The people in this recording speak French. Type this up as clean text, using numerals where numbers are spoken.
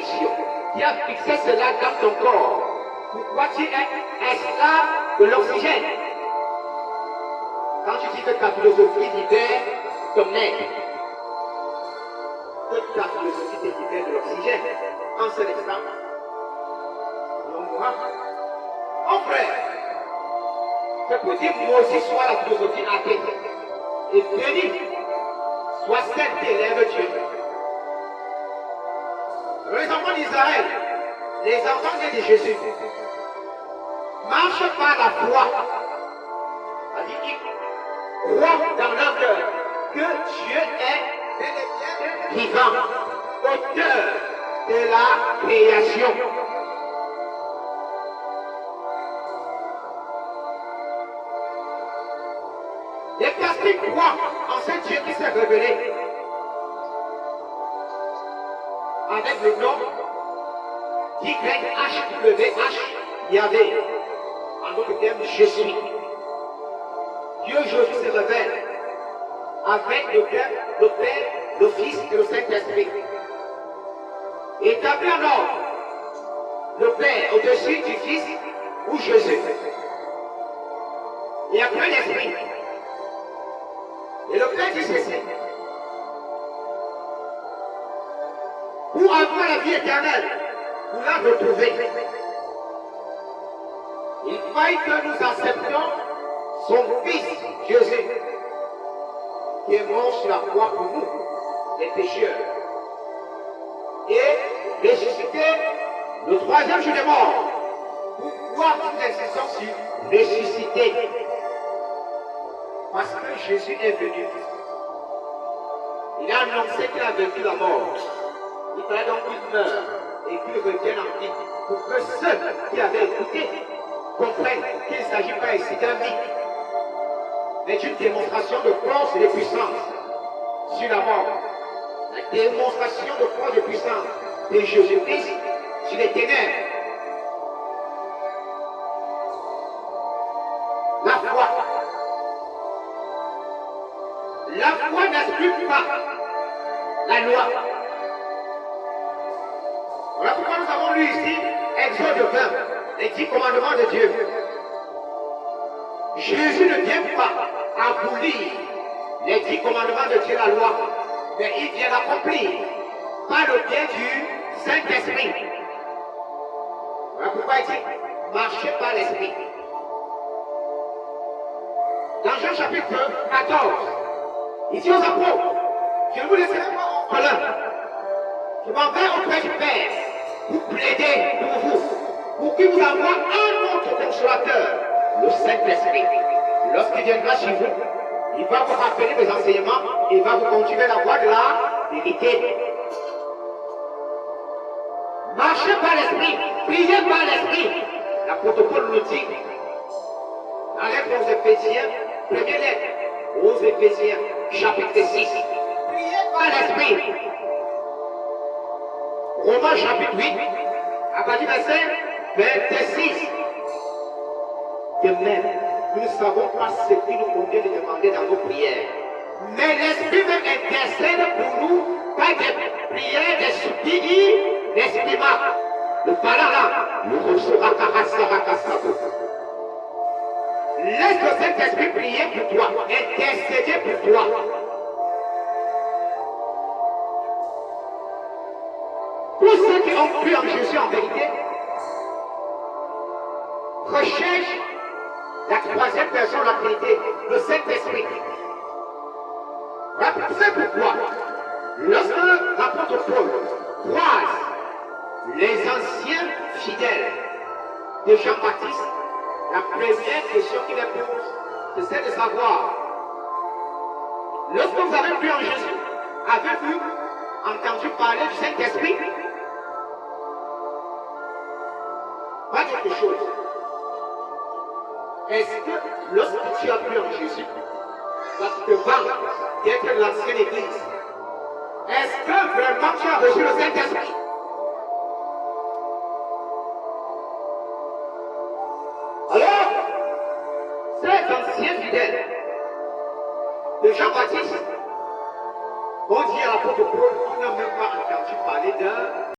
conviction. Tu as fixé cela dans ton corps. Pourquoi tu es esclave de l'oxygène? Quand tu dis que ta philosophie libère ton être, que ta philosophie te libère de l'oxygène, en seul instant, on mourra. Mon frère, c'est pour dire moi aussi soit la philosophie athée. Et béni soit celle qui élève Dieu. Les enfants d'Israël, les enfants nés de Jésus, marchent par la foi. C'est-à-dire qu'ils croient dans leur cœur que Dieu est vivant, auteur de la création. Les catholiques croient en ce Dieu qui s'est révélé avec le nom YHWH, Yahvé, en d'autres termes, je suis. Dieu Jésus se révèle avec le Père, le Fils et le Saint-Esprit. Établi en ordre, le Père au-dessus du Fils ou Jésus. Et après l'Esprit. Et le Père dit ceci. Pour avoir la vie éternelle, pour la retrouver, il faille que nous acceptions son Fils, Jésus, qui est mort sur la croix pour nous, les pécheurs, et ressuscité le troisième jour de mort. Pourquoi nous insistons sur ressusciter? Parce que Jésus est venu. Il a annoncé qu'il a vaincu la mort. Il fallait donc qu'il meure et qu'il revienne en vie pour que ceux qui avaient écouté comprennent qu'il ne s'agit pas ici d'un mythe, mais d'une démonstration de force et de puissance sur la mort. La démonstration de force et de puissance de Jésus-Christ sur les ténèbres. La foi. La foi n'exclut pas la loi. Voilà pourquoi nous avons lu ici Exode 20, les 10 commandements de Dieu. Jésus ne vient pas abolir les 10 commandements de Dieu, la loi, mais il vient l'accomplir par le biais du Saint-Esprit. Voilà pourquoi il dit marchez par l'Esprit. Dans Jean chapitre 14, il dit aux apôtres, je ne vous laisserai pas en colère. Je m'en vais auprès du Père pour plaider pour vous, pour qu'il vous envoie un autre consolateur, le Saint-Esprit. Lorsqu'il viendra chez vous, il va vous rappeler mes enseignements et il va vous conduire vers la voie de la vérité. Marchez par l'Esprit, priez par l'Esprit. L'apôtre Paul nous dit, dans la lettre aux Éphésiens, première lettre aux Éphésiens, chapitre 6, priez par l'Esprit. Romains chapitre 8, à partir du verset 26. De même, nous ne savons pas ce qu'il nous convient de demander dans nos prières. Mais l'Esprit même intercède pour nous par des prières, des soupirs, d'esprit-marques. Le palala, nous recevra Karasarakasago. Laisse le Saint-Esprit prier pour toi, intercéder pour toi. Tous ceux qui ont cru en Jésus en vérité recherchent la troisième personne de la Trinité, le Saint-Esprit. C'est pourquoi, lorsque l'apôtre Paul croise les anciens fidèles de Jean-Baptiste, la première question qu'il leur pose, c'est celle de savoir, lorsque vous avez cru en Jésus, avez-vous entendu parler du Saint-Esprit? Pas quelque chose. Est-ce que lorsque tu as cru en Jésus, là tu te vantes d'être l'ancienne Église, est-ce que vraiment tu as reçu le Saint-Esprit? Alors, ces anciens fidèles de Jean-Baptiste vont dire à l'apôtre Paul, on n'a même pas entendu parler d'un